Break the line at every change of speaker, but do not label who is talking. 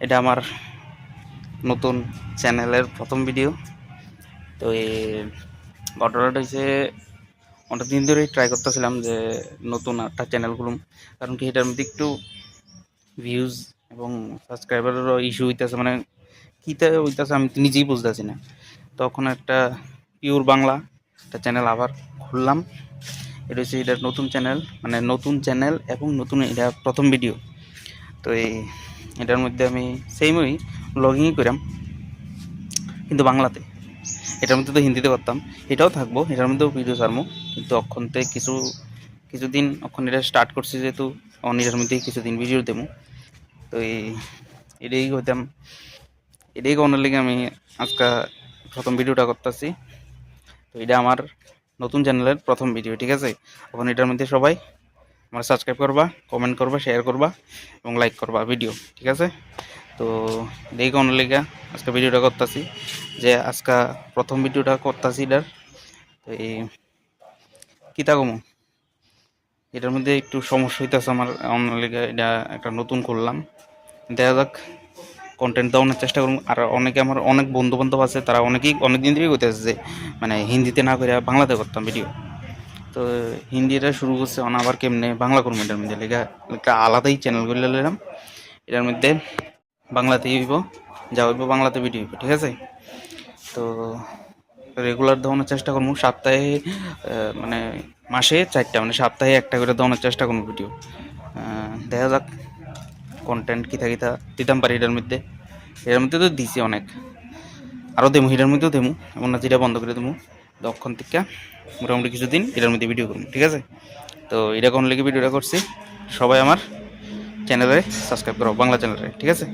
এটা আমার নতুন চ্যানেলের প্রথম ভিডিও। তো এই ঘটনাটা হচ্ছে অনেক দিন ধরেই ট্রাই করতেছিলাম যে নতুন একটা চ্যানেল খুলুম, কারণ কি এটার মধ্যে একটু ভিউজ এবং সাবস্ক্রাইবারেরও ইস্যু হইতেছে, মানে কীটা হইতেছে আমি তো নিজেই বুঝতেছি না। তখন একটা পিওর বাংলা একটা চ্যানেল আবার খুললাম। এটা হচ্ছে এটার নতুন চ্যানেল, মানে নতুন চ্যানেল এবং নতুন এটা প্রথম ভিডিও। তো এটার মধ্যে আমি সেমই ব্লগিংই করাম, কিন্তু বাংলাতে। এটার মধ্যে তো হিন্দিতে করতাম, এটাও থাকবো, এটার মধ্যেও ভিডিও ছাড়বো, কিন্তু অক্ষণ থেকে কিছুদিন অক্ষণ এটা স্টার্ট করছি যেহেতু এটার মধ্যেই কিছুদিন ভিডিও দেবো। তো এটাই হইতাম, এটাই করার লেগে আমি আজকে প্রথম ভিডিওটা করতেছি। তো এটা আমার নতুন চ্যানেলের প্রথম ভিডিও, ঠিক আছে? এখন এটার মধ্যে সবাই আমার সাবস্ক্রাইব করবা, কমেন্ট করবা, শেয়ার করবা এবং লাইক করবা ভিডিও, ঠিক আছে? তো এই কোন লেগে আজকে ভিডিওটা করতেছি, যে আজকে প্রথম ভিডিওটা করতেছি এটার। তো কিতা কমু, এটার মধ্যে একটু সমস্যা হইতেছে আমার অন্য লেগে। এটা একটা নতুন করলাম, দেখা যাক, কন্টেন্ট দেওয়ানোর চেষ্টা করুন। আর অনেকে আমার অনেক বন্ধু বান্ধব আছে, তারা অনেক দিন ধরেই করতেছে যে মানে হিন্দিতে না করে বাংলাতে করতাম ভিডিও। তো হিন্দিটা শুরু করছে, আবার কেমনে বাংলা করবো এটার মধ্যে লেগে একটা আলাদাই চ্যানেল করে নিলাম। এটার মধ্যে বাংলাতেই হইব, যা হইব বাংলাতে ভিডিও হইব, ঠিক আছে? তো রেগুলার দেওয়ানোর চেষ্টা করবো, সপ্তাহে মানে মাসে 4টা, মানে সপ্তাহে একটা করে দেওয়ানোর চেষ্টা করবো ভিডিও। দেখা যাক কন্টেন্ট কিতা দিতাম পারি এটার মধ্যে তো দিছি অনেক, আরও দেবো, এটার মধ্যেও দেবো, এমন না যেটা বন্ধ করে দেবো। তখন থেকে মোটামুটি কিছুদিন এটার মধ্যে ভিডিও করবো, ঠিক আছে? তো এটা কোন লেগে ভিডিওটা করছি, সবাই আমার চ্যানেলে সাবস্ক্রাইব করো, বাংলা চ্যানেলে, ঠিক আছে?